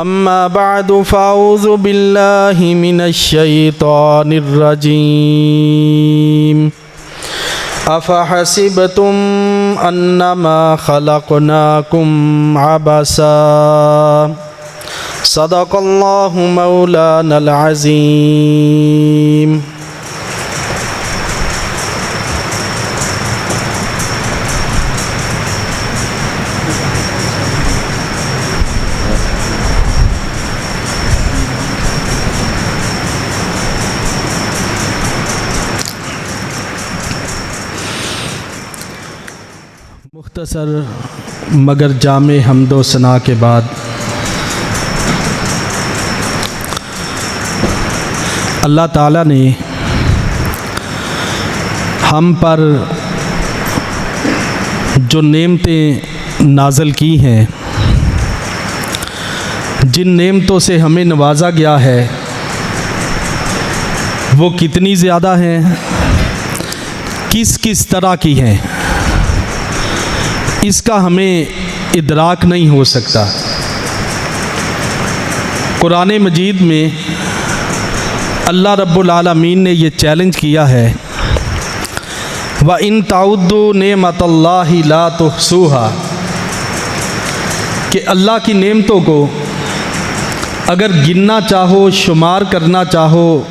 अम्मा बादु फ़ाऊज़ु बिल्लाहि मिनश्शैतानिर्रजीम अफ़हसिबतुम अन्नमा ख़लक़नाकुम अबसा सदक़ल्लाहु मौलानल अज़ीम। मुख्तसर मगर जामे हम्दो सना के बाद अल्लाह ताला ने हम पर जो नेमतें नाज़िल की हैं, जिन नेमतों से हमें नवाजा गया है वो कितनी ज़्यादा हैं, किस किस तरह की हैं, इसका हमें इदराक नहीं हो सकता। कुरान मजीद में अल्लाह रब्बुल आलमीन ने ये चैलेंज किया है, व इन ताउद्दू नेमतल्लाहि ला तुहसूहा, कि अल्लाह की नेमतों को अगर गिनना चाहो, शुमार करना चाहो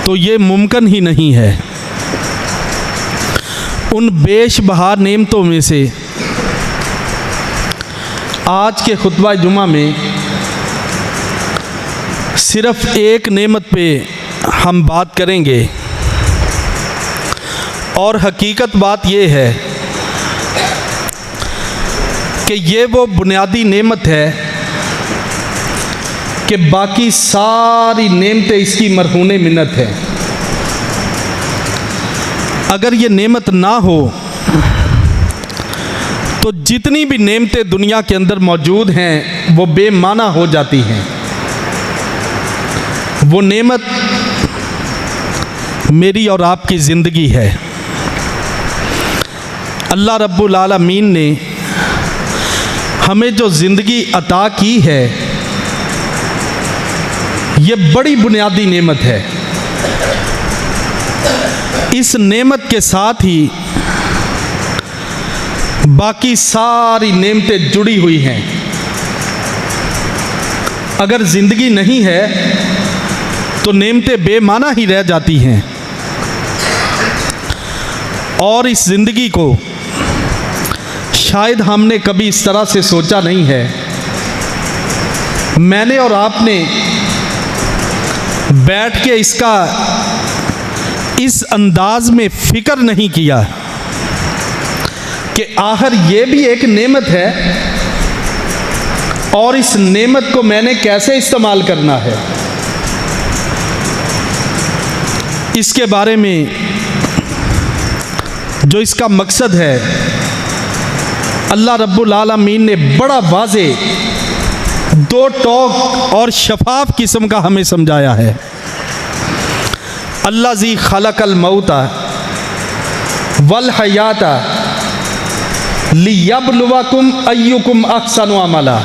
तो ये मुमकिन ही नहीं है। उन बेशबहार नेमतों में से आज के खुतबा जुमा में सिर्फ़ एक नेमत पे हम बात करेंगे, और हकीकत बात ये है कि ये वो बुनियादी नेमत है कि बाकी सारी नेमतें इसकी मरहूने मिन्नत है। अगर ये नेमत ना हो तो जितनी भी नेमतें दुनिया के अंदर मौजूद हैं वो बेमाना हो जाती हैं। वो नेमत मेरी और आपकी ज़िंदगी है। अल्लाह रब्बुल आलमीन ने हमें जो ज़िंदगी अता की है ये बड़ी बुनियादी नेमत है। इस नेमत के साथ ही बाकी सारी नेमतें जुड़ी हुई हैं। अगर ज़िंदगी नहीं है तो नेमतें बेमाना ही रह जाती हैं। और इस ज़िंदगी को शायद हमने कभी इस तरह से सोचा नहीं है। मैंने और आपने बैठ के इसका इस अंदाज में फ़िक्र नहीं किया कि आखिर ये भी एक नेमत है और इस नेमत को मैंने कैसे इस्तेमाल करना है। इसके बारे में जो इसका मकसद है अल्लाह रब्बुल आलमीन ने बड़ा वाज़े दो टोक और शफाफ किस्म का हमें समझाया है। अल्लाज़ी खलक़ल मौता वल हयाता लियब्लुवकुम अय्युकुम अहसनु अमला,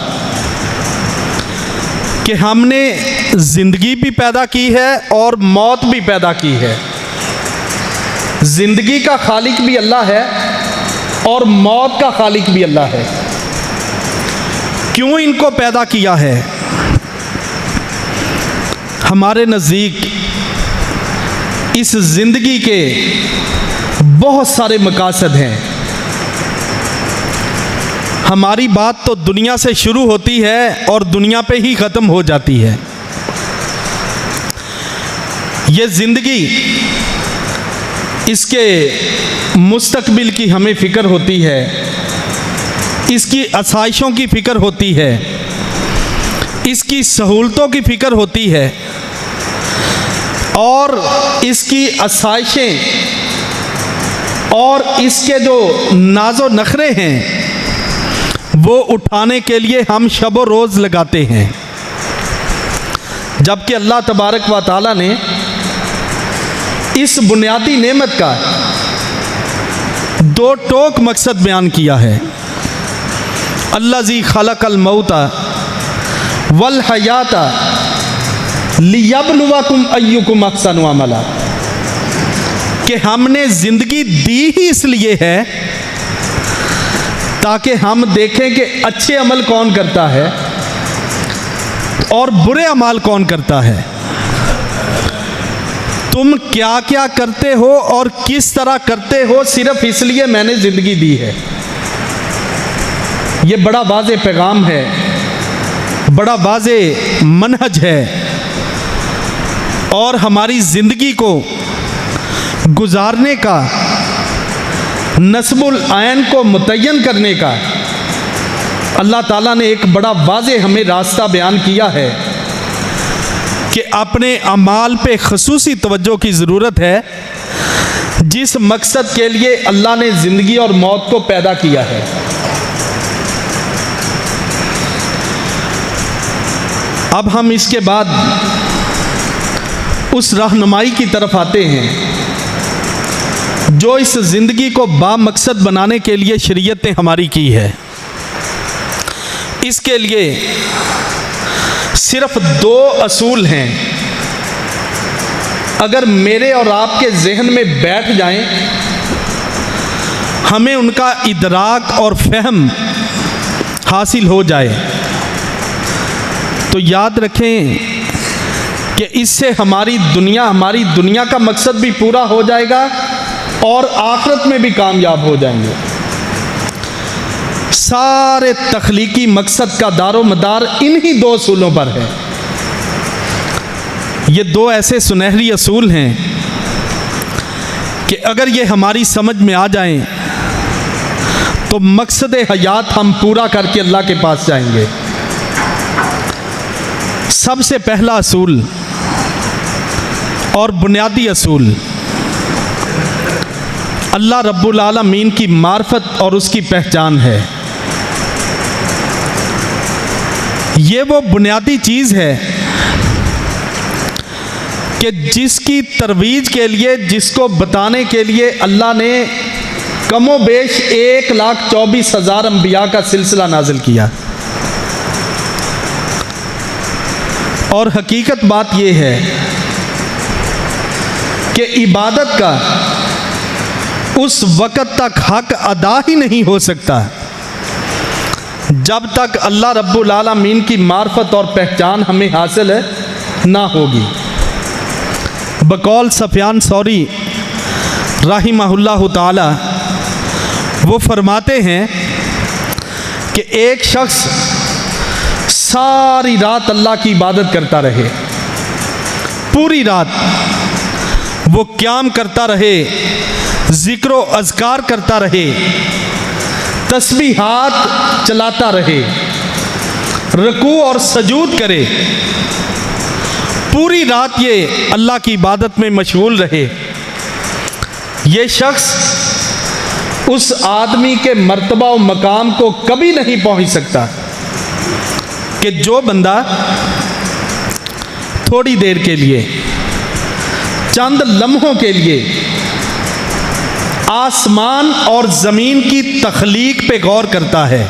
कि हमने ज़िंदगी भी पैदा की है और मौत भी पैदा की है। ज़िंदगी का खालिक भी अल्लाह है और मौत का खालिक भी अल्लाह है। क्यों इनको पैदा किया है? हमारे नज़दीक इस ज़िंदगी के बहुत सारे मकासद हैं। हमारी बात तो दुनिया से शुरू होती है और दुनिया पे ही ख़त्म हो जाती है। ये ज़िंदगी, इसके मुस्तकबिल की हमें फ़िक्र होती है, इसकी आसाइशों की फ़िक्र होती है, इसकी सहूलतों की फ़िक्र होती है, और इसकी आसाइशें और इसके जो नाज़ो नखरे हैं वो उठाने के लिए हम शब व रोज़ लगाते हैं। जबकि अल्लाह तबारक व तआला ने इस बुनियादी नेमत का दो टोक मकसद बयान किया है। अल्लाज़ी खलक़ल मौता वल हयाता लियब्लुवकुम अय्युकुम अहसनु अमला, कि हमने जिंदगी दी ही इसलिए है ताकि हम देखें कि अच्छे अमल कौन करता है और बुरे अमाल कौन करता है। तुम क्या क्या करते हो और किस तरह करते हो, सिर्फ इसलिए मैंने जिंदगी दी है। ये बड़ा वाज़े पैगाम है, बड़ा वाज़े मनहज है, और हमारी ज़िंदगी को गुजारने का, नस्बुल आयन को मुतय्यन करने का अल्लाह ताला ने एक बड़ा वाज़े हमें रास्ता बयान किया है कि अपने अमाल पे ख़ुसूसी तवज्जो की ज़रूरत है, जिस मकसद के लिए अल्लाह ने ज़िंदगी और मौत को पैदा किया है। अब हम इसके बाद उस रहनुमाई की तरफ आते हैं जो इस ज़िंदगी को बामकसद बनाने के लिए शरीयत ने हमारी की है। इसके लिए सिर्फ 2 असूल हैं, अगर मेरे और आपके जहन में बैठ जाएं, हमें उनका इदराक और फहम हासिल हो जाए, तो याद रखें कि इससे हमारी दुनिया का मकसद भी पूरा हो जाएगा और आखिरत में भी कामयाब हो जाएंगे। सारे तख्लीकी मकसद का दारो मदार इन्हीं 2 असूलों पर है। ये 2 ऐसे सुनहरी असूल हैं कि अगर ये हमारी समझ में आ जाएं तो मकसद हयात हम पूरा करके अल्लाह के पास जाएंगे। सबसे पहला असूल और बुनियादी असूल अल्लाह रब्बुल आलमीन की मार्फत और उसकी पहचान है। ये वो बुनियादी चीज़ है कि जिसकी तरवीज के लिए, जिसको बताने के लिए अल्लाह ने कमो बेश 1,24,000 अंबिया का सिलसिला नाजिल किया। और हकीकत बात यह है कि इबादत का उस वक़्त तक हक अदा ही नहीं हो सकता जब तक अल्लाह रब्बुल आलमीन की मार्फत और पहचान हमें हासिल ना होगी। बकौल सफियान सौरी रहिमहुल्लाह ताला वो फरमाते हैं कि एक शख्स सारी रात अल्लाह की इबादत करता रहे, पूरी रात वो क़याम करता रहे, ज़िक्र अज़कार करता रहे, तस्बीहात चलाता रहे, रुकू और सजूद करे, पूरी रात ये अल्लाह की इबादत में मशगूल रहे। ये शख्स उस आदमी के मर्तबा और मकाम को कभी नहीं पहुंच सकता कि जो बंदा थोड़ी देर के लिए, चंद लम्हों के लिए आसमान और ज़मीन की तख्लीक पे गौर करता है,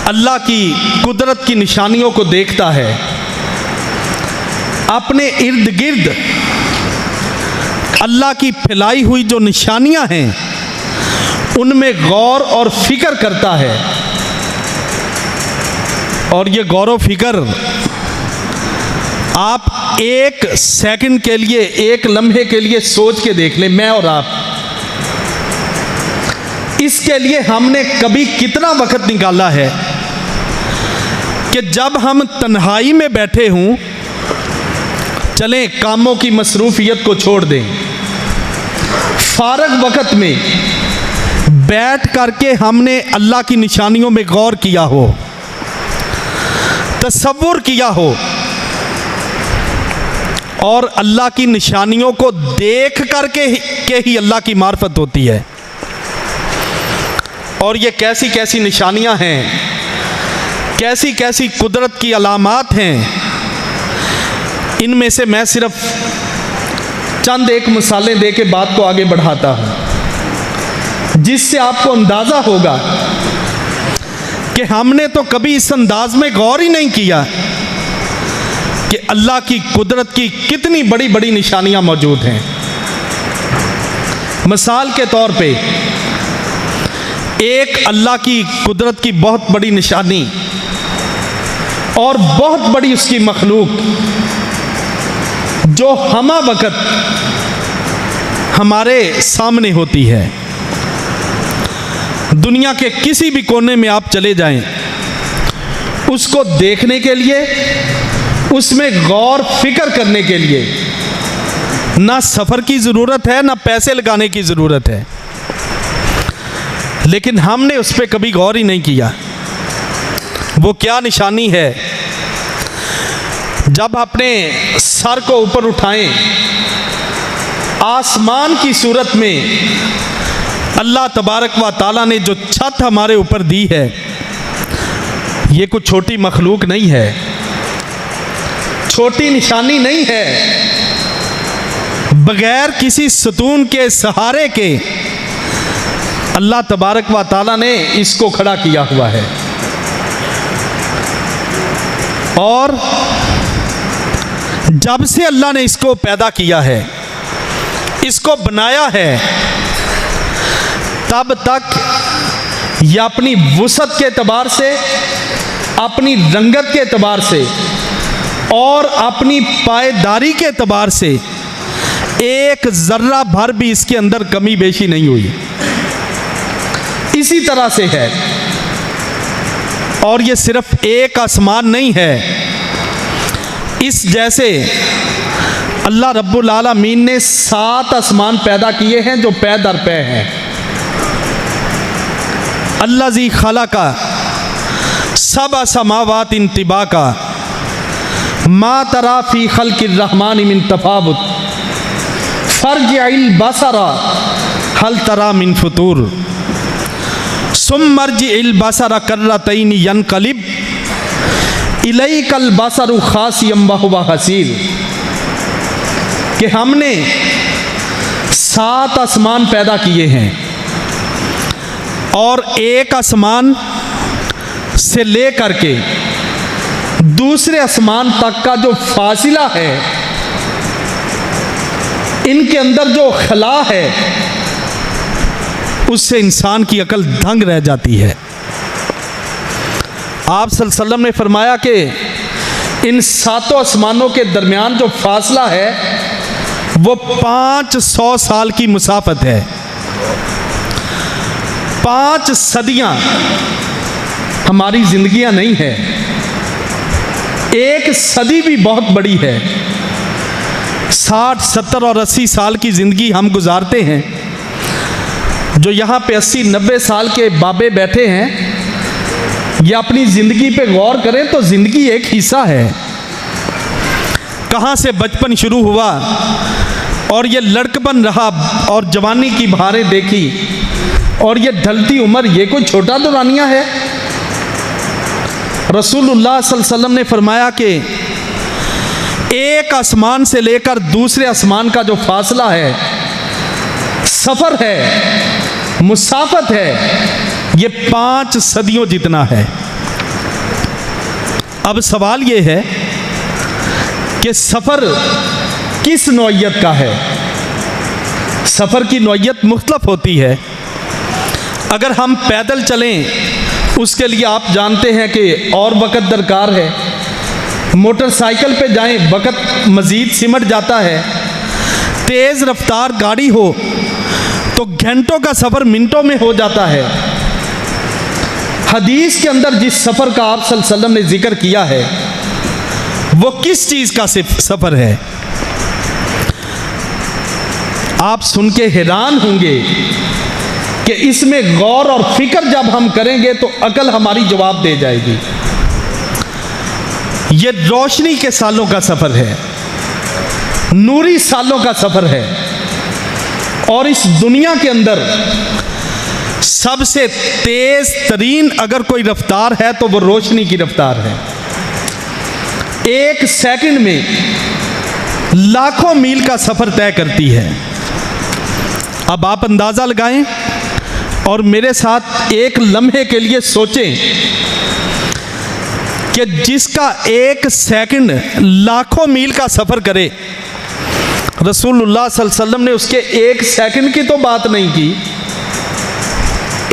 अल्लाह की कुदरत की निशानियों को देखता है, अपने इर्द गिर्द अल्लाह की फैलाई हुई जो निशानियां हैं उनमें गौर और फिक्र करता है। और ये गौर व फिक्र आप 1 सेकंड के लिए, 1 लम्हे के लिए सोच के देख लें, मैं और आप, इसके लिए हमने कभी कितना वक्त निकाला है कि जब हम तन्हाई में बैठे हों, चलें कामों की मसरूफियत को छोड़ दें, फारग वक्त में बैठ करके हमने अल्लाह की निशानियों में गौर किया हो, तसव्वुर किया हो और अल्लाह की निशानियों को देख करके ही अल्लाह की मार्फत होती है। और ये कैसी कैसी निशानियां हैं, कैसी कैसी कुदरत की अलामात हैं, इनमें से मैं सिर्फ चंद एक मिसालें दे के बात को आगे बढ़ाता हूँ, जिससे आपको अंदाज़ा होगा कि हमने तो कभी इस अंदाज में गौर ही नहीं किया कि अल्लाह की कुदरत की कितनी बड़ी बड़ी निशानियां मौजूद हैं। मिसाल के तौर पे एक अल्लाह की कुदरत की बहुत बड़ी निशानी और बहुत बड़ी उसकी मखलूक जो हमा वक़्त हमारे सामने होती है, दुनिया के किसी भी कोने में आप चले जाएं, उसको देखने के लिए, उसमें गौर फिक्र करने के लिए ना सफ़र की ज़रूरत है, ना पैसे लगाने की ज़रूरत है। लेकिन हमने उस पर कभी गौर ही नहीं किया। वो क्या निशानी है? जब अपने सर को ऊपर उठाएं, आसमान की सूरत में अल्लाह तबारक व ताला ने जो छत हमारे ऊपर दी है, ये कुछ छोटी मखलूक नहीं है, छोटी निशानी नहीं है। बगैर किसी सतून के सहारे के अल्लाह तबारक व ताला ने इसको खड़ा किया हुआ है। और जब से अल्लाह ने इसको पैदा किया है, इसको बनाया है, तब तक यह अपनी वुसअत के एतबार से, अपनी रंगत के एतबार से और अपनी पायदारी के एतबार से एक ज़र्रा भर भी इसके अंदर कमी बेशी नहीं हुई। इसी तरह से है। और ये सिर्फ एक आसमान नहीं है, इस जैसे अल्लाह रब्बुल आलमीन ने 7 आसमान पैदा किए हैं जो पै दर पै हैं। अल्लाज़ी खलका सबअ समावात तिबाका मा तरा फी खल्किर रहमान मिन तफावुत फर्जिइल बसरा हल तरा मिन फुतूर सुम्मर्जिइल बसरा कर्रतैनि यनकलिब इलैकल बसरु खासियम व हुवा हसीर। कि हमने 7 आसमान पैदा किए हैं और एक आसमान से ले करके दूसरे आसमान तक का जो फासिला है, इनके अंदर जो खला है, उससे इंसान की अकल दंग रह जाती है। आप सल्लल्लाहु अलैहि वसल्लम ने फरमाया कि इन 7 आसमानों के दरमियान जो फासला है वो 500 साल की मुसाफत है। 5 सदियां हमारी जिंदगियां नहीं है, एक सदी भी बहुत बड़ी है। 60, 70 और 80 साल की ज़िंदगी हम गुजारते हैं। जो यहाँ पे 80, 90 साल के बाबे बैठे हैं, ये अपनी ज़िंदगी पे गौर करें तो ज़िंदगी एक हिस्सा है। कहाँ से बचपन शुरू हुआ और ये लड़कपन रहा और जवानी की बहारें देखी और ये ढलती उम्र, ये कोई छोटा दौरानिया है। रसूलुल्लाह सल्लल्लाहु अलैहि वसल्लम ने फरमाया कि एक आसमान से लेकर दूसरे आसमान का जो फासला है, सफ़र है, मुसाफत है, ये 5 सदियों जितना है। अब सवाल ये है कि सफ़र किस नौइयत का है? सफ़र की नौइयत मुख्तलिफ होती है। अगर हम पैदल चलें, उसके लिए आप जानते हैं कि और वक़्त दरकार है। मोटरसाइकिल पे जाएं, वक़्त मज़ीद सिमट जाता है। तेज़ रफ्तार गाड़ी हो तो घंटों का सफ़र मिनटों में हो जाता है। हदीस के अंदर जिस सफ़र का आप सल्लल्लाहु अलैहि वसल्लम ने जिक्र किया है, वो किस चीज़ का सफ़र है? आप सुन के हैरान होंगे कि इसमें गौर और फिक्र जब हम करेंगे तो अकल हमारी जवाब दे जाएगी। ये रोशनी के सालों का सफ़र है, नूरी सालों का सफ़र है। और इस दुनिया के अंदर सबसे तेज तरीन अगर कोई रफ्तार है तो वो रोशनी की रफ्तार है। 1 सेकंड में लाखों मील का सफ़र तय करती है। अब आप अंदाज़ा लगाएं, और मेरे साथ एक लम्हे के लिए सोचें कि जिसका एक सेकंड लाखों मील का सफ़र करे, रसूलुल्लाह सल्लल्लाहु अलैहि वसल्लम ने उसके एक सेकंड की तो बात नहीं की,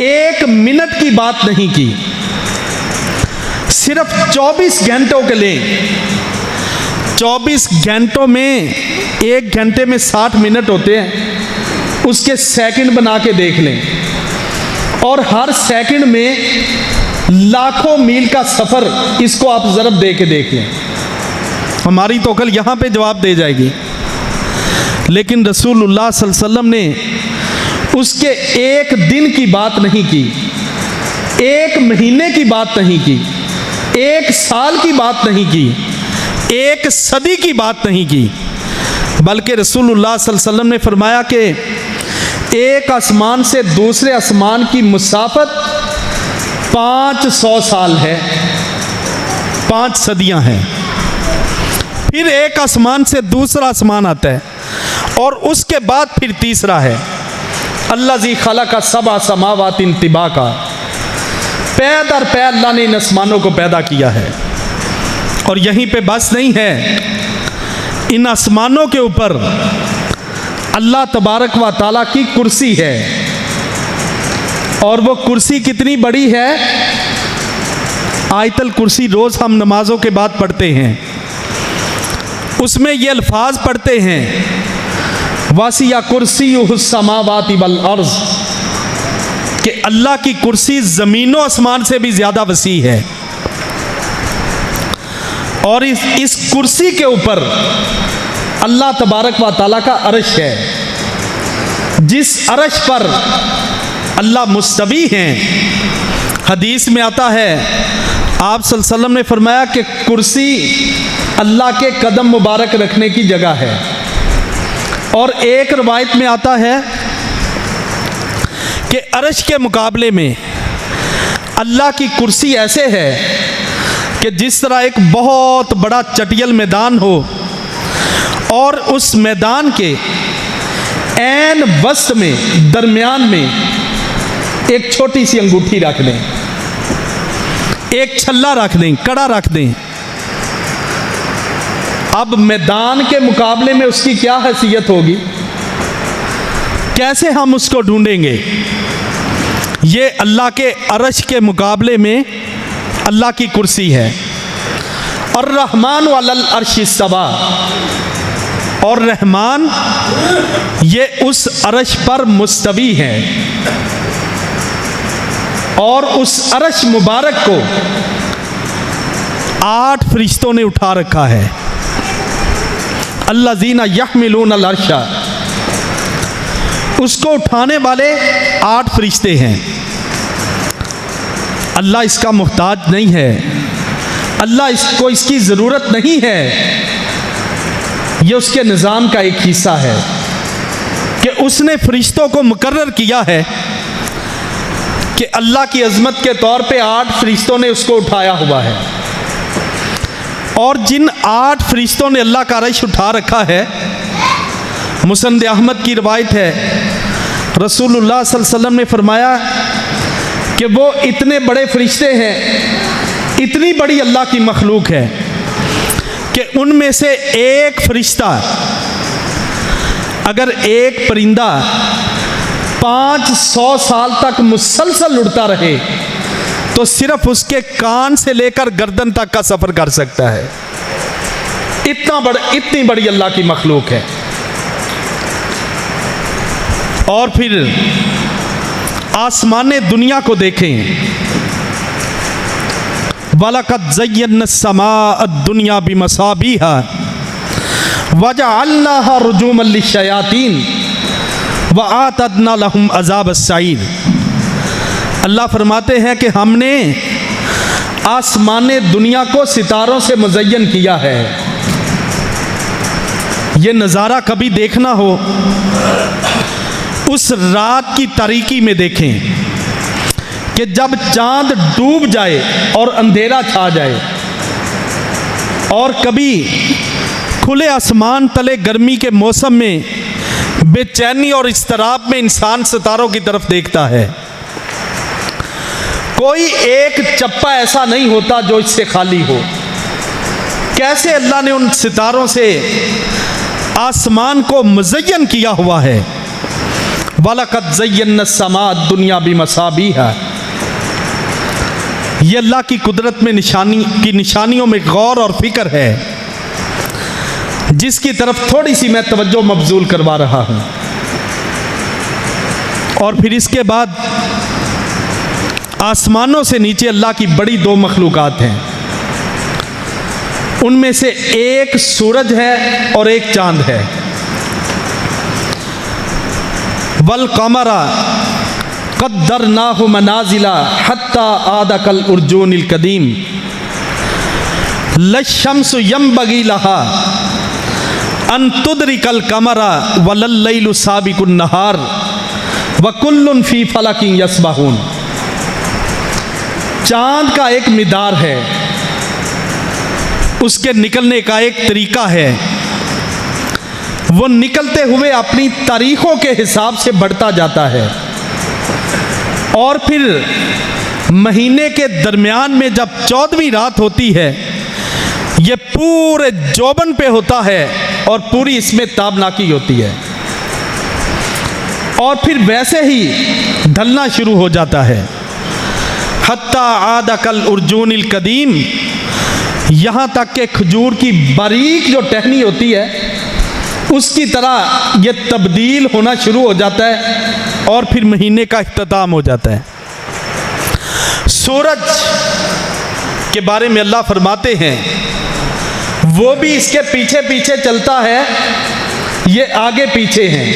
एक मिनट की बात नहीं की, सिर्फ 24 घंटों के लिए, 24 घंटों में एक घंटे में 60 मिनट होते हैं, उसके सेकंड बना के देख लें, और हर सेकंड में लाखों मील का सफ़र, इसको आप ज़रब दे के देख लें, हमारी तो अकल यहाँ पे जवाब दे जाएगी। लेकिन रसूलुल्लाह सल्लल्लाहु अलैहि वसल्लम ने उसके एक दिन की बात नहीं की, एक महीने की बात नहीं की, एक साल की बात नहीं की, एक सदी की बात नहीं की, बल्कि रसूलुल्लाह सल्लल्लाहु अलैहि वसल्लम ने फरमाया कि एक आसमान से दूसरे आसमान की मुसाफत 500 साल है, 5 सदियां हैं। फिर एक आसमान से दूसरा आसमान आता है और उसके बाद फिर तीसरा है। अल्लाज़ी खलक़ सबअ समावातिन तिबाका, पै दर पै अल्लाह ने इन आसमानों को पैदा किया है। और यहीं पे बस नहीं है, इन आसमानों के ऊपर अल्लाह तबारक व तआला की कुर्सी है, और वो कुर्सी कितनी बड़ी है, आयतल कुर्सी रोज़ हम नमाजों के बाद पढ़ते हैं, उसमें ये अल्फाज पढ़ते हैं, वासिया कुर्सीयुहुस समावाति वल अर्ज़, कि अल्लाह की कुर्सी ज़मीनों आसमान से भी ज़्यादा वसी है। और इस कुर्सी के ऊपर अल्लाह तबारक व तआला का अर्श है, जिस अर्श पर अल्लाह मुस्तवी हैं। हदीस में आता है, आप सल्लल्लाहु अलैहि वसल्लम ने फरमाया कि कुर्सी अल्लाह के कदम मुबारक रखने की जगह है। और एक रवायत में आता है कि अर्श के मुकाबले में अल्लाह की कुर्सी ऐसे है कि जिस तरह एक बहुत बड़ा चटियल मैदान हो और उस मैदान के ऐन वस्त में, दरमियान में एक छोटी सी अंगूठी रख दें, एक छल्ला रख दें, कड़ा रख दें। अब मैदान के मुकाबले में उसकी क्या हैसियत होगी, कैसे हम उसको ढूंढेंगे। ये अल्लाह के अर्श के मुकाबले में अल्लाह की कुर्सी है। और रहमान वलल अर्श इस्तवा, और रहमान ये उस अर्श पर मुस्तवी है, और उस अर्श मुबारक को 8 फरिश्तों ने उठा रखा है। अल्लाज़ीना यहमिलूनल अर्शा, उसको उठाने वाले 8 फरिश्ते हैं। अल्लाह इसका मोहताज नहीं है, अल्लाह इसको इसकी ज़रूरत नहीं है। यह उसके निज़ाम का एक हिस्सा है कि उसने फरिश्तों को मुकर्रर किया है कि अल्लाह की अज़मत के तौर पे 8 फरिश्तों ने उसको उठाया हुआ है। और जिन 8 फरिश्तों ने अल्लाह का अर्श उठा रखा है, मुसनद अहमद की रवायत है, रसूलुल्लाह सल्लल्लाहु अलैहि वसल्लम ने फरमाया कि वो इतने बड़े फरिश्ते हैं, इतनी बड़ी अल्लाह की मखलूक है कि उनमें से एक फरिश्ता, अगर एक परिंदा 500 साल तक मुसलसल उड़ता रहे तो सिर्फ उसके कान से लेकर गर्दन तक का सफ़र कर सकता है। इतनी बड़ी अल्लाह की मखलूक है। और फिर आसमान दुनिया को देखें, वलक़द ज़य्यना अस्समाअ दुनिया बिमसाबीहा वजअलनाहा रुजूमन लिश्शयातीन वअअतदना लहुम अज़ाब अस्सईर। अल्लाह फरमाते हैं कि हमने आसमान दुनिया को सितारों से मुज़य्यन किया है। ये नज़ारा कभी देखना हो, उस रात की तारीकी में देखें कि जब चांद डूब जाए और अंधेरा छा जाए, और कभी खुले आसमान तले गर्मी के मौसम में बेचैनी और इस्तराब में इंसान सितारों की तरफ देखता है। कोई एक चप्पा ऐसा नहीं होता जो इससे खाली हो। कैसे अल्लाह ने उन सितारों से आसमान को मुज़य्यन किया हुआ है। वलक़द ज़य्यना समा दुनिया बिमसाबीहा। ये अल्लाह की कुदरत में निशानियों में गौर और फिक्र है, जिसकी तरफ थोड़ी सी मैं तवज्जो मबजूल करवा रहा हूँ। और फिर इसके बाद आसमानों से नीचे अल्लाह की बड़ी दो मखलूकात हैं। उनमें से एक सूरज है और एक चांद है। वल कमरा क़द्दरनाहु मनाज़िला हत्ता आदा कल उर्जूनिल कदीम लश्शम्सु यंबगी लहा अन तुदरिकल कमरा वलल लैलु साबिकुन नहार व कुल्लुन फी फलकिन यस्बहून। चांद का एक मिदार है, उसके निकलने का एक तरीका है। वो निकलते हुए अपनी तारीखों के हिसाब से बढ़ता जाता है और फिर महीने के दरमियान में जब 14वीं रात होती है, ये पूरे जोबन पे होता है और पूरी इसमें ताबनाकी होती है और फिर वैसे ही ढलना शुरू हो जाता है। हत्ता आदा कल उर्जूनिल कदीम, यहाँ तक कि खजूर की बारीक जो टहनी होती है उसकी तरह ये तब्दील होना शुरू हो जाता है और फिर महीने का इख्तिताम हो जाता है। सूरज के बारे में अल्लाह फरमाते हैं वो भी इसके पीछे पीछे चलता है, ये आगे पीछे हैं।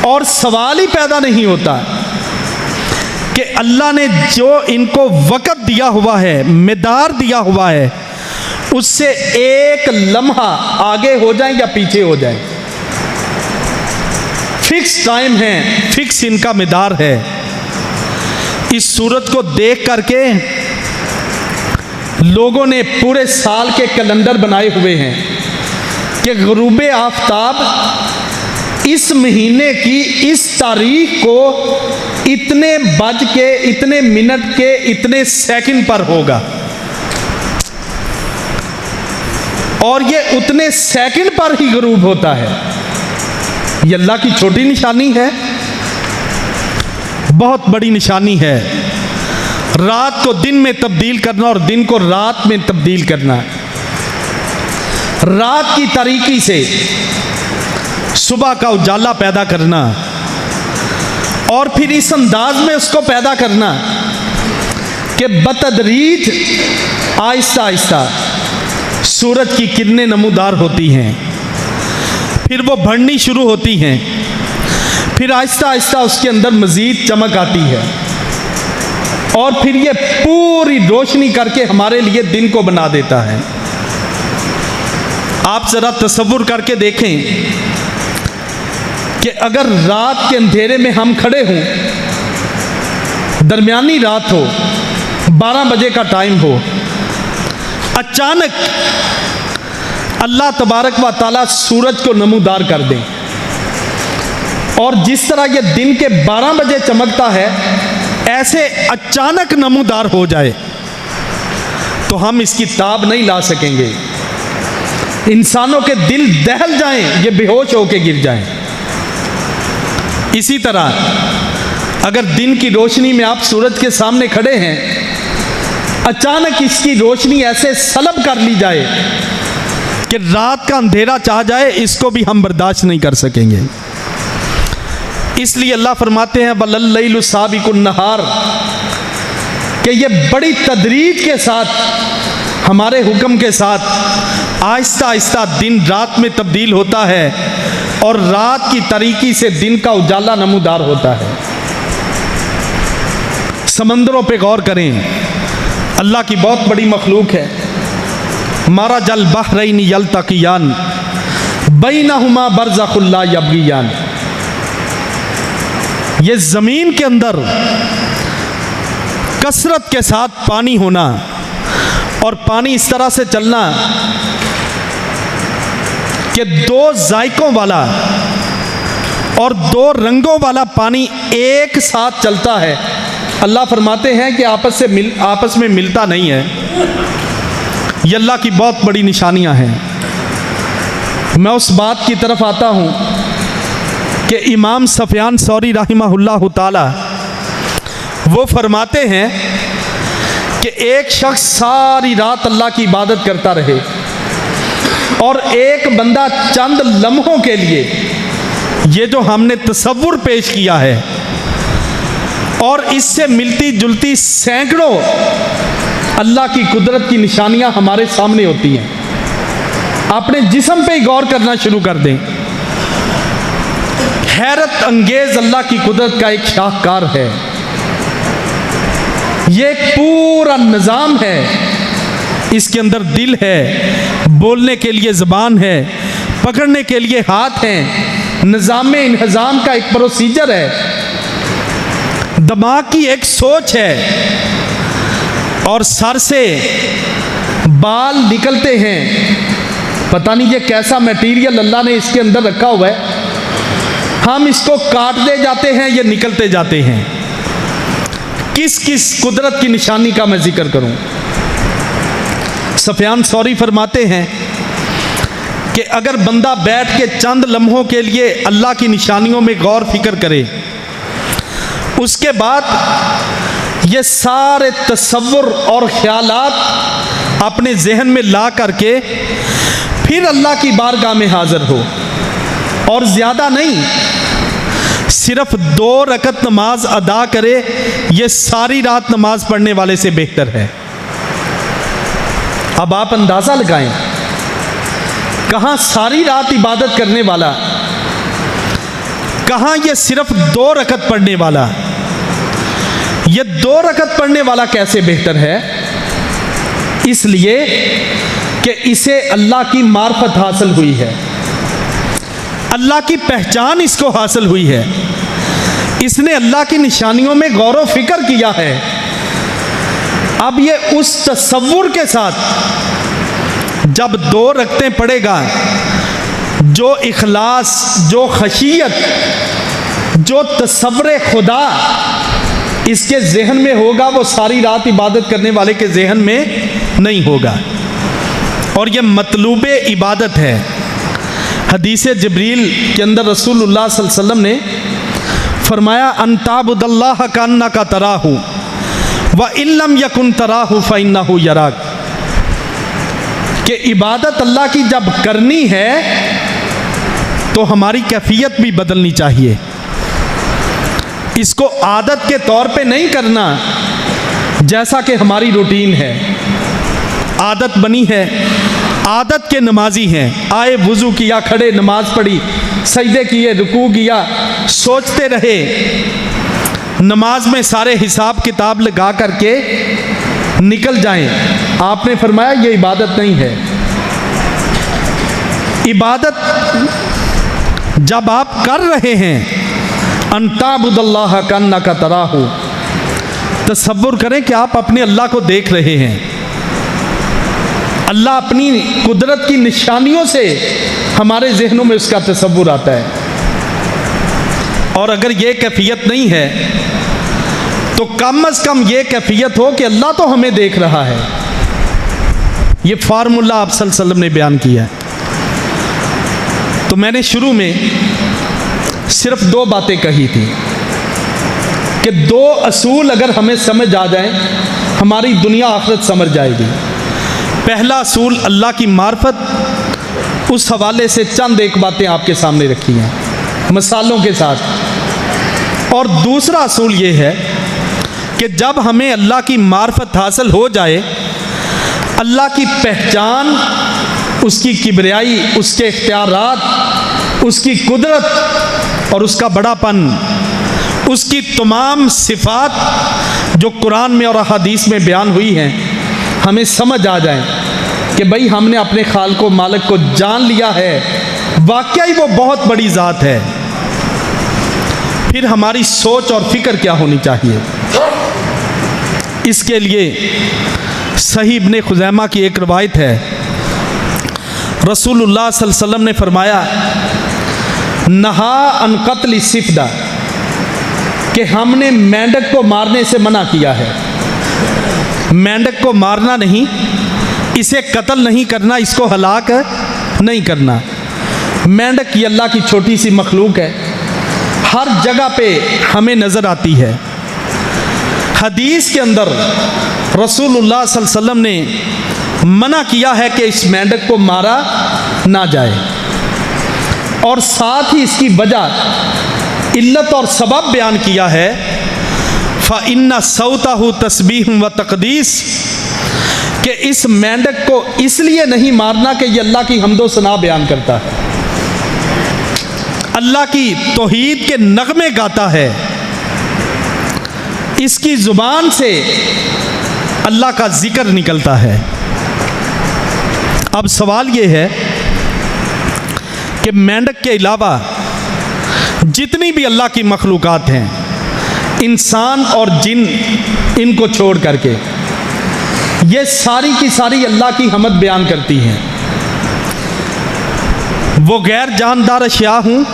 और सवाल ही पैदा नहीं होता कि अल्लाह ने जो इनको वक़्त दिया हुआ है, मिदार दिया हुआ है, उससे एक लम्हा आगे हो जाए या पीछे हो जाए। फिक्स टाइम है, फिक्स इनका मिदार है। इस सूरज को देख करके लोगों ने पूरे साल के कैलेंडर बनाए हुए हैं कि ग़ुरूब आफ़ताब इस महीने की इस तारीख को इतने बज के इतने मिनट के इतने सेकंड पर होगा और ये उतने सेकंड पर ही ग़ुरूब होता है। ये अल्लाह की छोटी निशानी है, बहुत बड़ी निशानी है। रात को दिन में तब्दील करना और दिन को रात में तब्दील करना, रात की तारीकी से सुबह का उजाला पैदा करना और फिर इस अंदाज में उसको पैदा करना कि बतदरीज आहिस्ता आहिस्ता सूरज की किरणें नमूदार होती हैं, फिर वो बढ़नी शुरू होती हैं, फिर आहिस्ता आहिस्ता उसके अंदर मज़ीद चमक आती है और फिर ये पूरी रोशनी करके हमारे लिए दिन को बना देता है। आप ज़रा तसव्वुर करके देखें कि अगर रात के अंधेरे में हम खड़े हों, दरमियानी रात हो, 12 बजे का टाइम हो, अचानक अल्लाह तबारक व तआला सूरज को नमूदार कर दें और जिस तरह ये दिन के 12 बजे चमकता है ऐसे अचानक नमूदार हो जाए तो हम इसकी ताब नहीं ला सकेंगे। इंसानों के दिल दहल जाएं, ये बेहोश होकर गिर जाएं। इसी तरह अगर दिन की रोशनी में आप सूरज के सामने खड़े हैं, अचानक इसकी रोशनी ऐसे सलब कर ली जाए कि रात का अंधेरा चाह जाए, इसको भी हम बर्दाश्त नहीं कर सकेंगे। इसलिए अल्लाह फरमाते हैं वलल लैलु साबिकुन नहार, कि ये बड़ी तदरीज के साथ हमारे हुक्म के साथ आहिस्ता आहिस्ता दिन रात में तब्दील होता है और रात की तारीकी से दिन का उजाला नमूदार होता है। समंदरों पे गौर करें, अल्लाह की बहुत बड़ी मखलूक है। मरजल बहरैन यल्तक़ियान बैनहुमा बरज़ख़ुन ला यबग़ियान। ये ज़मीन के अंदर कसरत के साथ पानी होना और पानी इस तरह से चलना कि 2 जायकों वाला और 2 रंगों वाला पानी एक साथ चलता है। अल्लाह फरमाते हैं कि आपस में मिलता नहीं है। ये अल्लाह की बहुत बड़ी निशानियां हैं। मैं उस बात की तरफ आता हूँ कि इमाम सफियान सौरी रहमहुल्लाह ताला वो फरमाते हैं कि एक शख्स सारी रात अल्लाह की इबादत करता रहे और एक बंदा चंद लम्हों के लिए, ये जो हमने तसव्वुर पेश किया है और इससे मिलती जुलती सैकड़ों अल्लाह की कुदरत की निशानियां हमारे सामने होती हैं। अपने जिस्म पे ही गौर करना शुरू कर दें। हैरत अंगेज अल्लाह की कुदरत का एक शाहकार है। ये एक पूरा निज़ाम है। इसके अंदर दिल है, बोलने के लिए ज़बान है, पकड़ने के लिए हाथ हैं, निज़ाम इंतज़ाम का एक प्रोसीजर है, दिमाग की एक सोच है और सर से बाल निकलते हैं। पता नहीं ये कैसा मटेरियल अल्लाह ने इसके अंदर रखा हुआ है। हम इसको काटते जाते हैं, ये निकलते जाते हैं। किस किस कुदरत की निशानी का मैं जिक्र करूं। सफियान सौरी फरमाते हैं कि अगर बंदा बैठ के चंद लम्हों के लिए अल्लाह की निशानियों में गौर फिक्र करे, उसके बाद ये सारे तसव्वुर और ख्यालात अपने जहन में ला करके फिर अल्लाह की बारगाह में हाजिर हो, और ज़्यादा नहीं, सिर्फ 2 रकत नमाज अदा करे, ये सारी रात नमाज पढ़ने वाले से बेहतर है। अब आप अंदाज़ा लगाएं, कहाँ सारी रात इबादत करने वाला, कहाँ ये सिर्फ 2 रकत पढ़ने वाला। ये 2 रकत पढ़ने वाला कैसे बेहतर है? इसलिए कि इसे अल्लाह की मार्फत हासिल हुई है, अल्लाह की पहचान इसको हासिल हुई है, इसने अल्लाह की निशानियों में गौर व फिक्र किया है। अब ये उस तसव्वुर के साथ जब 2 रकतें पढ़ेगा, जो इखलास, जो खशियत, जो तसव्वुर खुदा इसके जहन में होगा, वो सारी रात इबादत करने वाले के जहन में नहीं होगा। और ये मतलूब इबादत है। हदीस जिब्रील के अंदर रसूलुल्लाह सल्लल्लाहु अलैहि वसल्लम ने फरमाया, अंताबुदल्लाह कान्नका तराहु व इल्लम यकुन तराहु फइन्नहु यराक, कि इबादत अल्लाह की जब करनी है तो हमारी कैफियत भी बदलनी चाहिए। इसको आदत के तौर पे नहीं करना, जैसा कि हमारी रूटीन है, आदत बनी है, आदत के नमाजी हैं, आए वुज़ू किया, खड़े नमाज पढ़ी, सजदे किए, रुकू किया, सोचते रहे, नमाज में सारे हिसाब किताब लगा करके निकल जाएं। आपने फरमाया ये इबादत नहीं है। इबादत जब आप कर रहे हैं, अंताबुदल्लाह कन्नका तराहु, तसव्वुर करें कि आप अपने अल्लाह को देख रहे हैं। अल्लाह अपनी कुदरत की निशानियों से हमारे जहनों में उसका तसव्वुर आता है। और अगर ये कैफियत नहीं है तो कम अज़ कम ये कैफियत हो कि अल्लाह तो हमें देख रहा है। ये फार्मूला आप सल्लल्लाहु अलैहि वसल्लम ने बयान किया है। तो मैंने शुरू में सिर्फ 2 बातें कही थी कि 2 असूल अगर हमें समझ आ जाएं, हमारी दुनिया आखिरत समझ जाएगी। पहला असूल अल्लाह की मार्फत, उस हवाले से चंद एक बातें आपके सामने रखी हैं मिसालों के साथ। और दूसरा असूल ये है कि जब हमें अल्लाह की मार्फत हासिल हो जाए, अल्लाह की पहचान, उसकी किबरियाई, उसके इख्तियारात, उसकी कुदरत और उसका बड़ापन, उसकी तमाम सिफ़ात जो कुरान में और हदीस में बयान हुई हैं, हमें समझ आ जाए कि भाई हमने अपने खालिक को, मालिक को जान लिया है, वाकई वो बहुत बड़ी ज़ात है। फिर हमारी सोच और फिक्र क्या होनी चाहिए? इसके लिए सही इब्ने खुज़ैमा की एक रवायत है, रसूलुल्लाह सल्लल्लाहु अलैहि वसल्लम ने फरमाया, नहा अन क़त्ल सिफ़दा, कि हमने मेंढक को मारने से मना किया है। मेंढक को मारना नहीं, इसे कत्ल नहीं करना, इसको हलाक नहीं करना। मेंढक ये अल्लाह की छोटी सी मखलूक है, हर जगह पे हमें नज़र आती है। हदीस के अंदर रसूलुल्लाह सल्लल्लाहु अलैहि वसल्लम ने मना किया है कि इस मेंढक को मारा ना जाए, और साथ ही इसकी वजह इल्लत और सबब बयान किया है। फ़इन्ना सौतहु तस्बीह व तक़दीस, कि इस मेंढक को इसलिए नहीं मारना कि ये अल्लाह की हम्दो सना बयान करता है, अल्लाह की तौहीद के नगमे गाता है, इसकी ज़ुबान से अल्लाह का जिक्र निकलता है। अब सवाल ये है कि मेंढक के अलावा जितनी भी अल्लाह की मखलूक़ात हैं, इंसान और जिन, इनको छोड़ करके ये सारी की सारी अल्लाह की हमद बयान करती हैं। वो गैर जानदार अशिया हूँ,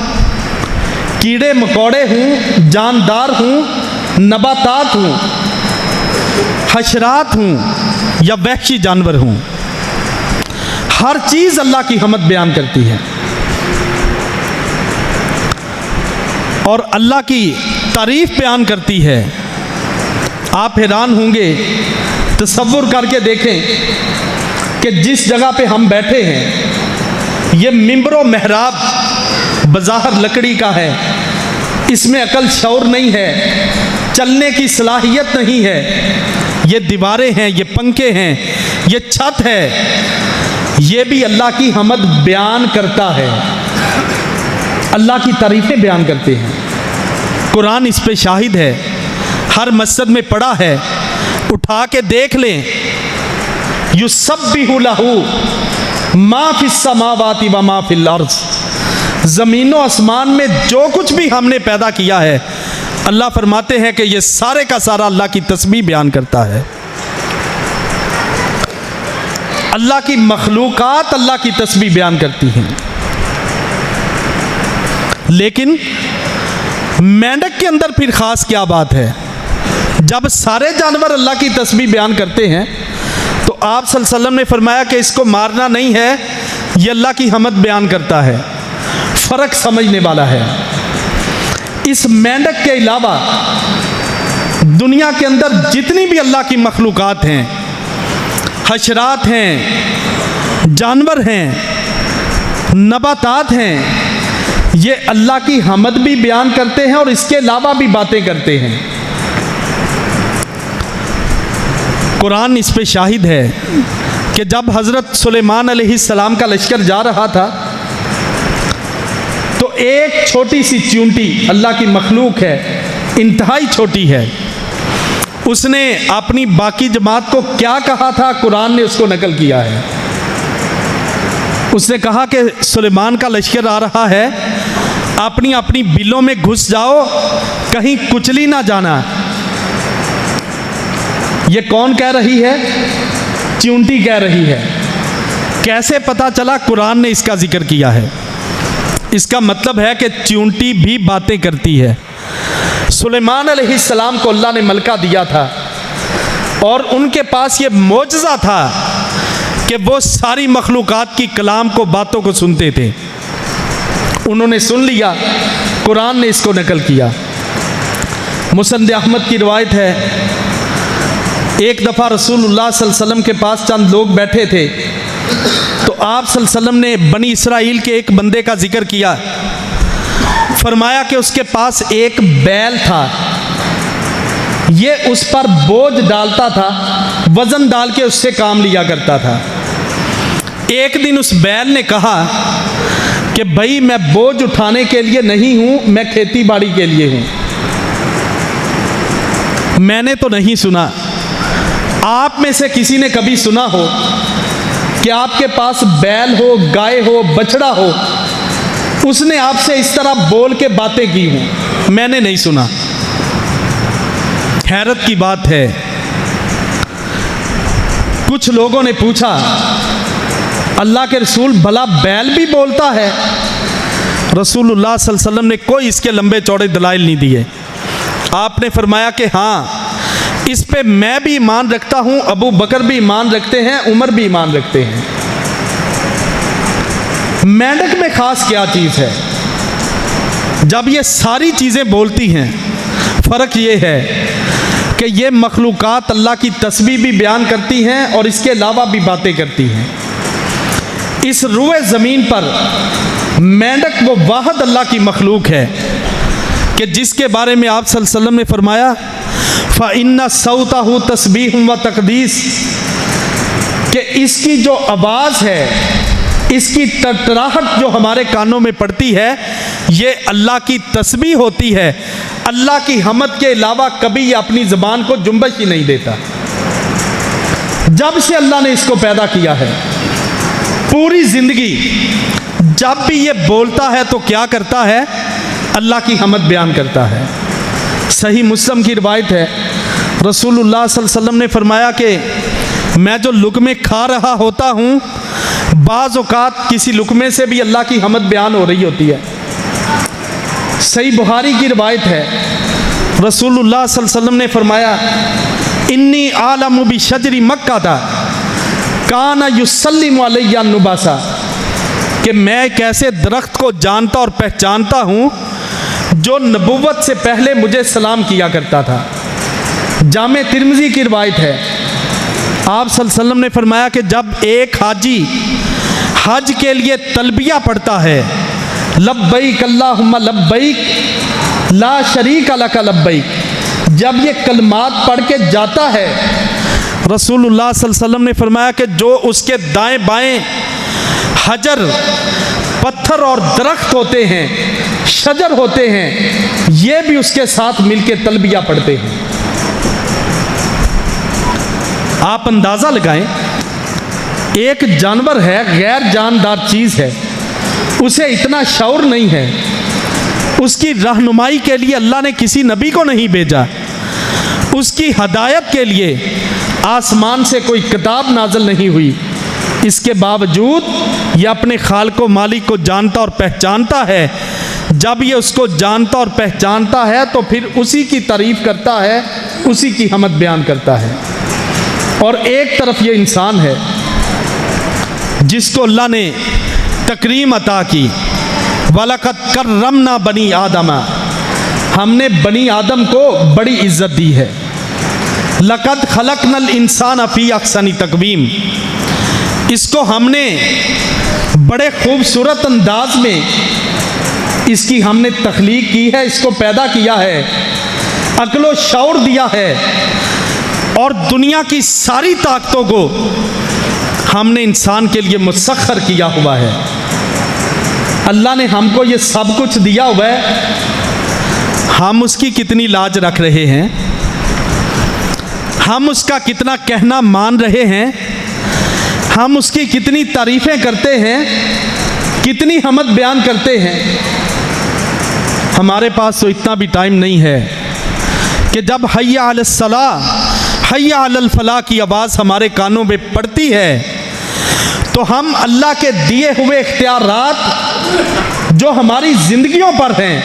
कीड़े मकोड़े हूँ, जानदार हूँ, नबातात हूँ, हशरात हूँ या वहशी जानवर हूँ, हर चीज़ अल्लाह की हमद बयान करती है और अल्लाह की तारीफ़ बयान करती है। आप हैरान होंगे, तसव्वुर करके देखें कि जिस जगह पे हम बैठे हैं, ये मिंबर महराब बज़ाहिर लकड़ी का है, इसमें अकल शौर नहीं है, चलने की सलाहियत नहीं है, ये दीवारें हैं, ये पंखे हैं, ये छत है, ये भी अल्लाह की हमद बयान करता है, अल्लाह की तारीफ़ें बयान करते हैं। कुरान इस पे शाहिद है, हर मस्जिद में पढ़ा है, उठा के देख लें। युसब्बिहु लहू मा फिस समावाति व मा फिल अर्ज़, ज़मीनों आसमान में जो कुछ भी हमने पैदा किया है, अल्लाह फरमाते हैं कि ये सारे का सारा अल्लाह की तस्बीह बयान करता है। अल्लाह की मखलूक़ात अल्लाह की तस्बीह बयान करती हैं। लेकिन मेंढक के अंदर फिर ख़ास क्या बात है? जब सारे जानवर अल्लाह की तस्बीह बयान करते हैं तो आप सल्लल्लाहु अलैहि वसल्लम ने फरमाया कि इसको मारना नहीं है, ये अल्लाह की हमद बयान करता है। फ़र्क समझने वाला है। इस मेंढक के अलावा दुनिया के अंदर जितनी भी अल्लाह की मखलूक़ात हैं, हशरात हैं, जानवर हैं, नबातात हैं, ये अल्लाह की हमद भी बयान करते हैं और इसके अलावा भी बातें करते हैं। कुरान इस पे शाहिद है कि जब हज़रत सुलेमान अलैहिस्सलाम का लश्कर जा रहा था तो एक छोटी सी चूंटी, अल्लाह की मखलूक है, इंतहाई छोटी है, उसने अपनी बाकी जमात को क्या कहा था, कुरान ने उसको नकल किया है। उसने कहा कि सुलेमान का लश्कर आ रहा है, अपनी अपनी बिलों में घुस जाओ, कहीं कुचली ना जाना। ये कौन कह रही है? चूंटी कह रही है। कैसे पता चला? कुरान ने इसका जिक्र किया है। इसका मतलब है कि चूंटी भी बातें करती है। सुलेमान अलैहिस्सलाम को अल्लाह ने मलका दिया था और उनके पास ये मोजज़ा था कि वो सारी मखलूक़ात की कलाम को, बातों को सुनते थे। उन्होंने सुन लिया, कुरान ने इसको नकल किया। मुसन्द अहमद की रिवायत है, एक दफ़ा रसूलुल्लाह सल्लल्लाहु अलैहि वसल्लम के पास चंद लोग बैठे थे तो आप सल्लल्लाहु अलैहि वसल्लम ने बनी इसराइल के एक बंदे का जिक्र किया। फरमाया कि उसके पास एक बैल था, ये उस पर बोझ डालता था, वज़न डाल के उससे काम लिया करता था। एक दिन उस बैल ने कहा कि भाई मैं बोझ उठाने के लिए नहीं हूँ, मैं खेती बाड़ी के लिए हूँ। मैंने तो नहीं सुना, आप में से किसी ने कभी सुना हो कि आपके पास बैल हो, गाय हो, बछड़ा हो, उसने आपसे इस तरह बोल के बातें की हों? मैंने नहीं सुना। हैरत की बात है। कुछ लोगों ने पूछा, अल्लाह के रसूल भला बैल भी बोलता है? रसूलुल्लाह सल्लल्लाहु अलैहि वसल्लम ने कोई इसके लंबे चौड़े दलाइल नहीं दिए। आपने फरमाया कि हाँ, इस पे मैं भी ईमान रखता हूँ, अबू बकर भी ईमान रखते हैं, उमर भी ईमान रखते हैं। मेंढक में ख़ास क्या चीज़ है? जब ये सारी चीज़ें बोलती हैं, फ़र्क ये है कि ये मखलूक़ात अल्लाह की तस्बीह भी बयान करती हैं और इसके अलावा भी बातें करती हैं। इस रुए ज़मीन पर मेंढक वो वाहिद अल्लाह की मखलूक है कि जिसके बारे में आप सल्लल्लाहु अलैहि वसल्लम ने फरमाया फ़इन्ना सौतहु तस्बीह व तक़दीस, कि इसकी जो आवाज़ है, इसकी टटराहट जो हमारे कानों में पड़ती है, ये अल्लाह की तस्बीह होती है। अल्लाह की हमद के अलावा कभी ये अपनी ज़बान को जुम्बश ही नहीं देता। जब से अल्लाह ने इसको पैदा किया है, पूरी ज़िंदगी जब भी ये बोलता है तो क्या करता है? अल्लाह की हमद बयान करता है। सही मुस्लिम की रिवायत है, रसूलुल्लाह सल्लल्लाहु अलैहि वसल्लम ने फरमाया कि मैं जो लुक़मे खा रहा होता हूँ, बाज़ औक़ात किसी लुक़मे से भी अल्लाह की हमद बयान हो रही होती है। सही बुखारी की रिवायत है, रसूलुल्लाह सल्लल्लाहु अलैहि वसल्लम ने फरमाया इन्नी आलमु बि शजरी मक्का था काना युसल्लिमु अलैया नुबासा, कि मैं एक ऐसे दरख्त को जानता और पहचानता हूँ जो नबुव्वत से पहले मुझे सलाम किया करता था। जामे तिर्मिज़ी की रिवायत है, आप सल्लल्लाहु अलैहि वसल्लम ने फरमाया कि जब एक हाजी हज के लिए तलबिया पढ़ता है, लब्बैक अल्लाहुम्मा लब्बैक ला शरीका लका लब्बैक, जब ये कलमात पढ़ के जाता है, रसूलुल्लाह सल्लल्लाहु अलैहि वसल्लम ने फरमाया कि जो उसके दाएं बाएं हजर, पत्थर और दरख्त होते हैं, शजर होते हैं, ये भी उसके साथ मिलके तलबिया पढ़ते हैं। आप अंदाज़ा लगाएं, एक जानवर है, गैर जानदार चीज़ है, उसे इतना शऊर नहीं है, उसकी रहनुमाई के लिए अल्लाह ने किसी नबी को नहीं भेजा, उसकी हदायत के लिए आसमान से कोई किताब नाज़िल नहीं हुई, इसके बावजूद ये अपने खालिक व मालिक को जानता और पहचानता है। जब ये उसको जानता और पहचानता है तो फिर उसी की तारीफ़ करता है, उसी की हमद बयान करता है। और एक तरफ ये इंसान है जिसको अल्लाह ने तकरीम अता की, वलक़द कर्रमना बनी आदमा, हमने बनी आदम को बड़ी इज़्ज़त दी है। लक़द खलक़नल इंसान फ़ी अहसनी तक़वीम, इसको हमने बड़े खूबसूरत अंदाज में इसकी हमने तख्लीक की है, इसको पैदा किया है, अक्ल व शऊर दिया है, और दुनिया की सारी ताकतों को हमने इंसान के लिए मुसख्खर किया हुआ है। अल्लाह ने हमको ये सब कुछ दिया हुआ है, हम उसकी कितनी लाज रख रहे हैं, हम उसका कितना कहना मान रहे हैं, हम उसकी कितनी तारीफ़ें करते हैं, कितनी हमद बयान करते हैं। हमारे पास तो इतना भी टाइम नहीं है कि जब हय्या अलस सलाह, हय्या अलल फलाह की आवाज़ हमारे कानों में पड़ती है तो हम अल्लाह के दिए हुए इख्तियारात जो हमारी ज़िंदगियों पर हैं,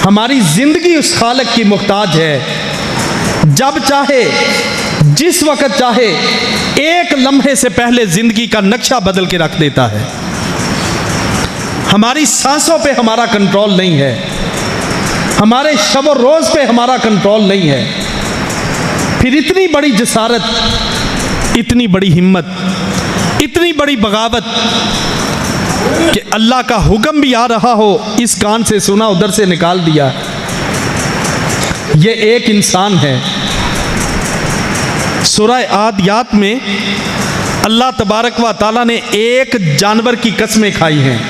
हमारी ज़िंदगी उस खालिक की मुख्ताज है। जब चाहे, जिस वक़्त चाहे, एक लम्हे से पहले ज़िंदगी का नक्शा बदल के रख देता है। हमारी सांसों पे हमारा कंट्रोल नहीं है, हमारे शब और रोज़ पे हमारा कंट्रोल नहीं है। फिर इतनी बड़ी जसारत, इतनी बड़ी हिम्मत, इतनी बड़ी बगावत कि अल्लाह का हुक्म भी आ रहा हो, इस कान से सुना उधर से निकाल दिया। ये एक इंसान है। सूरह आदियात में अल्लाह तबारक व तआला ने एक जानवर की कसमें खाई हैं,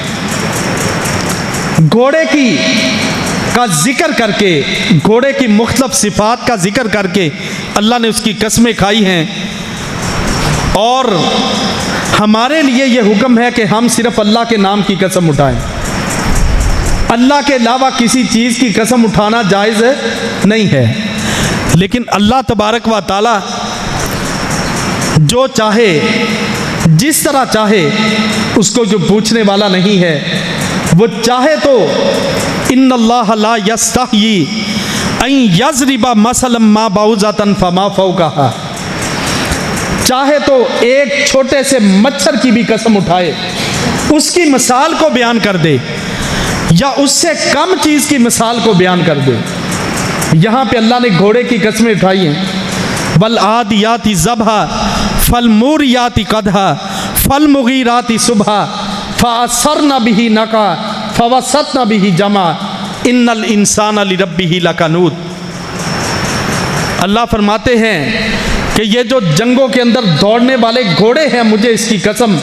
घोड़े की का जिक्र करके, घोड़े की मुख्तलिफ सिफात का जिक्र करके अल्लाह ने उसकी कसमें खाई हैं। और हमारे लिए ये हुक्म है कि हम सिर्फ अल्लाह के नाम की कसम उठाएं, अल्लाह के अलावा किसी चीज़ की कसम उठाना जायज़ नहीं है। लेकिन अल्लाह तबारक व तआला जो चाहे, जिस तरह चाहे, उसको जो पूछने वाला नहीं है, वो चाहे तो इन्नल्लाह ला यस्तहयी यज़रिबा मसलम मा बाउज़तन फमा फौक़हा, चाहे तो एक छोटे से मच्छर की भी कसम उठाए, उसकी मिसाल को बयान कर दे, या उससे कम चीज़ की मिसाल को बयान कर दे। यहाँ पे अल्लाह ने घोड़े की कसमें उठाई हैं, वल आदियाति ज़बहा फल मूरियाति क़दहा फल मुगीराति सुबहा फ़असरना बिही नक़ा फ़वसतना बिही जमा इन्नल इंसाना लिरब्बिही लकनूद। अल्लाह फरमाते हैं कि ये जो जंगों के अंदर दौड़ने वाले घोड़े हैं, मुझे इसकी कसम,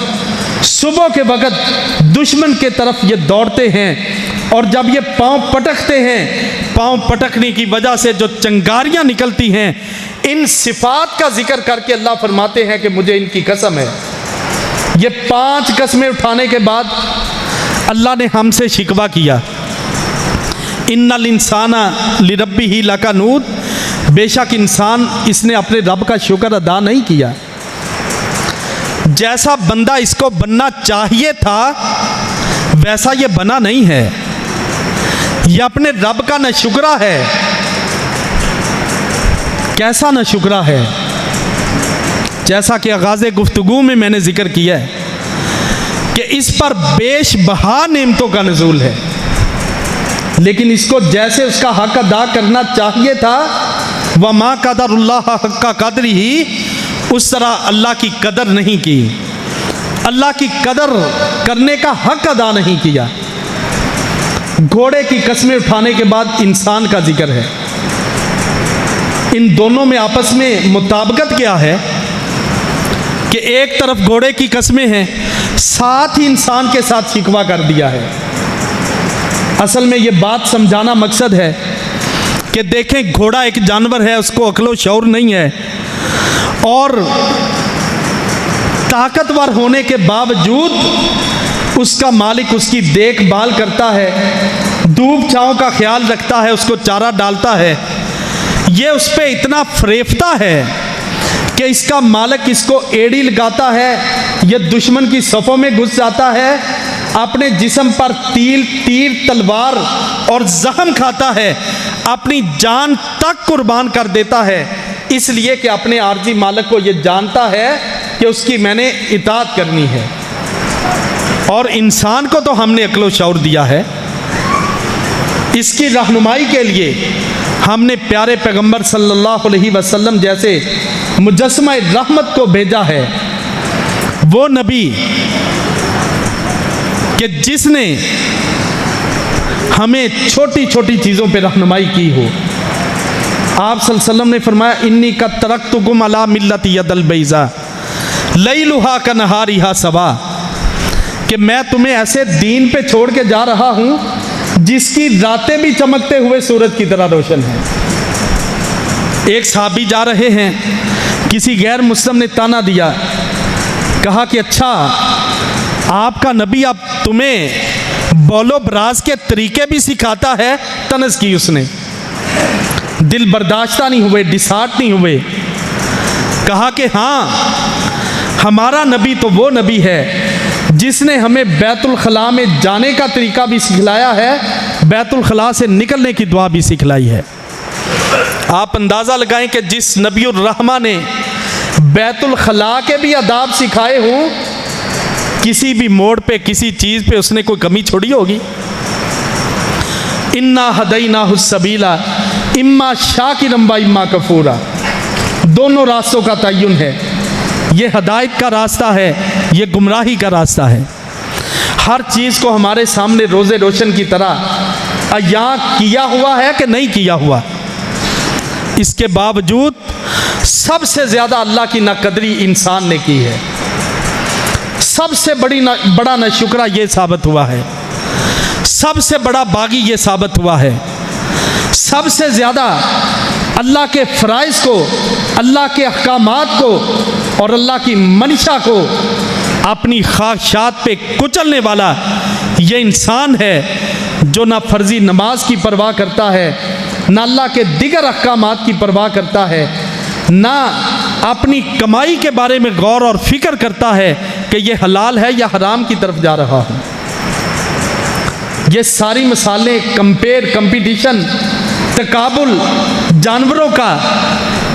सुबह के वक़्त दुश्मन के तरफ ये दौड़ते हैं, और जब ये पाँव पटकते हैं, पाँव पटकने की वजह से जो चंगारियाँ निकलती हैं, इन सिफात का जिक्र करके अल्लाह फरमाते हैं कि मुझे इनकी कसम है। ये 5 कसमें उठाने के बाद अल्लाह ने हमसे शिकवा किया, इन्नल इंसाना लिरब्बिही लकनूद, बेशक इंसान इसने अपने रब का शुक्र अदा नहीं किया। जैसा बंदा इसको बनना चाहिए था वैसा ये बना नहीं है, ये अपने रब का नाशुक्रा है। कैसा नाशुक्रा है? जैसा कि आगाज़ गुफ्तगू में मैंने जिक्र किया है कि इस पर बेशबहा नेमतों का नज़ूल है, लेकिन इसको जैसे उसका हक अदा करना चाहिए था, व मा क़दरुल्लाह हक़्क़ क़द्रिही, उस तरह अल्लाह की कदर नहीं की, अल्लाह की कदर करने का हक अदा नहीं किया। घोड़े की कसमें उठाने के बाद इंसान का जिक्र है। इन दोनों में आपस में मुताबिकत क्या है कि एक तरफ घोड़े की कसमें हैं, साथ ही इंसान के साथ शिकवा कर दिया है। असल में ये बात समझाना मकसद है कि देखें, घोड़ा एक जानवर है, उसको अक्ल शऊर नहीं है, और ताकतवर होने के बावजूद उसका मालिक उसकी देखभाल करता है, धूप छाँव का ख्याल रखता है, उसको चारा डालता है। ये उस पर इतना फरेफ्ता है कि इसका मालिक इसको एड़ी लगाता है, ये दुश्मन की सफ़ों में घुस जाता है, अपने जिस्म पर तीर तलवार और जख्म खाता है, अपनी जान तक कुर्बान कर देता है, इसलिए कि अपने आर्जी मालिक को ये जानता है कि उसकी मैंने इताअत करनी है। और इंसान को तो हमने अक्ल शऊर दिया है, इसकी रहनुमाई के लिए हमने प्यारे पैगंबर सल्लल्लाहु अलैहि वसल्लम जैसे मुजस्समा रहमत को भेजा है। वो नबी कि जिसने हमें छोटी छोटी चीज़ों पे रहनुमाई की हो। आप सल्लल्लाहु अलैहि वसल्लम ने फरमाया, इन्नी का तरक्तुकुम अला मिल्लति यदल बैज़ा लैलुहा का नहारिहा सवा, कि मैं तुम्हें ऐसे दीन पे छोड़ के जा रहा हूँ जिसकी रातें भी चमकते हुए सूरज की तरह रोशन है। एक सहाबी जा रहे हैं, किसी गैर मुस्लिम ने ताना दिया, कहा कि अच्छा आपका नबी अब तुम्हें बोलो बराज के तरीके भी सिखाता है। तनज़ की उसने, दिल बर्दाश्त नहीं हुए, डिसार्ट नहीं हुए। कहा कि हाँ, हमारा नबी तो वो नबी है जिसने हमें बैतुल खला में जाने का तरीका भी सिखलाया है, बैतुल खला से निकलने की दुआ भी सिखलाई है। आप अंदाज़ा लगाएं कि जिस नबीउर रहमा ने बैतुल खला के भी आदाब सिखाए हों, किसी भी मोड़ पे किसी चीज़ पे उसने कोई कमी छोड़ी होगी। इन्ना हदैनाहु सबीला इम्मा शाकिरम व इम्मा कफूरा, दोनों रास्तों का तय्युन है। ये हदायत का रास्ता है, ये गुमराही का रास्ता है। हर चीज़ को हमारे सामने रोज़े रोशन की तरह अयां किया हुआ है कि नहीं किया हुआ। इसके बावजूद सबसे ज़्यादा अल्लाह की नाकदरी इंसान ने की है। सबसे बड़ा नाशुक्रा ये साबित हुआ है, सबसे बड़ा बागी ये साबित हुआ है। सबसे ज़्यादा अल्लाह के फ़राइज़ को, अल्लाह के अहकामात को और अल्लाह की मंशा को अपनी ख्वाहिशात पे कुचलने वाला ये इंसान है जो ना फ़र्ज़ी नमाज की परवाह करता है, ना अल्लाह के दिगर अहकामात की परवाह करता है, ना अपनी कमाई के बारे में गौर और फिक्र करता है कि ये हलाल है या हराम की तरफ जा रहा हूँ। ये सारी मिसालें कंपेटिशन तकाबुल जानवरों का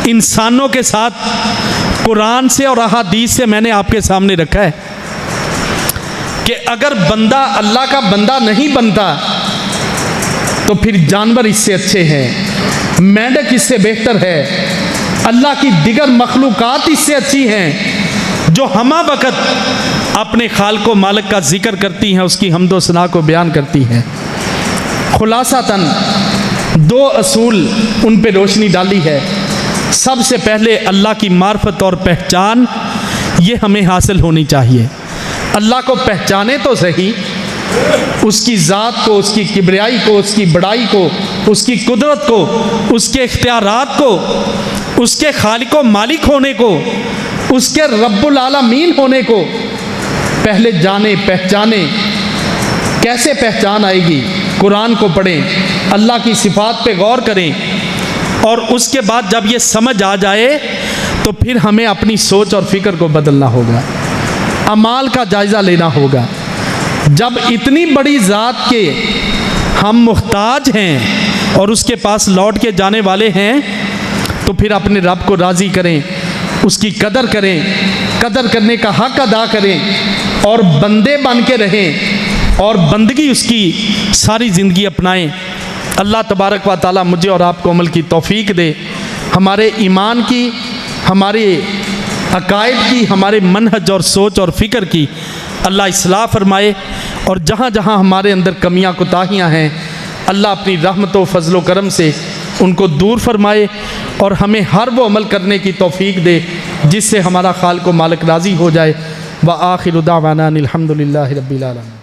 इंसानों के साथ कुरान से और अहादीस से मैंने आपके सामने रखा है कि अगर बंदा अल्लाह का बंदा नहीं बनता तो फिर जानवर इससे अच्छे हैं, मेंढक इससे बेहतर है, अल्लाह की दिगर मखलूकात इससे अच्छी हैं जो हमा वक़्त अपने खालिक व मालिक का जिक्र करती हैं, उसकी हम्दो सना को बयान करती हैं। खुलासातन दो असूल उन पे रोशनी डाली है। सबसे पहले अल्लाह की मार्फत और पहचान ये हमें हासिल होनी चाहिए। अल्लाह को पहचाने तो सही, उसकी ज़ात को, उसकी किबरियाई को, उसकी बड़ाई को, उसकी कुदरत को, उसके इख्तियारात को, उसके खालिक व मालिक होने को, उसके रब्बुल आलमीन होने को पहले जाने पहचाने। कैसे पहचान आएगी? कुरान को पढ़ें, अल्लाह की सिफ़ात पे गौर करें और उसके बाद जब ये समझ आ जाए तो फिर हमें अपनी सोच और फ़िक्र को बदलना होगा, अमाल का जायज़ा लेना होगा। जब इतनी बड़ी ज़ात के हम मुख्ताज हैं और उसके पास लौट के जाने वाले हैं तो फिर अपने रब को राज़ी करें, उसकी कदर करें, कदर करने का हक़ अदा करें और बंदे बन के रहें और बंदगी उसकी सारी ज़िंदगी अपनाएं। अल्लाह तबारक व ताला मुझे और आपको अमल की तौफ़ीक दे, हमारे ईमान की, हमारे अकायद की, हमारे मनहज और सोच और फ़िक्र की अल्लाह इस्लाह फरमाए और जहाँ जहाँ हमारे अंदर कमियाँ कोताहियाँ हैं अल्लाह अपनी रहमत व फ़ज़ल व करम से उनको दूर फरमाए और हमें हर वो अमल करने की तौफ़ीक दे जिससे हमारा खालिक व मालिक राज़ी हो जाए। व आखिरु दावाना अनिल हम्दुलिल्लाहि रब्बिल आलमीन।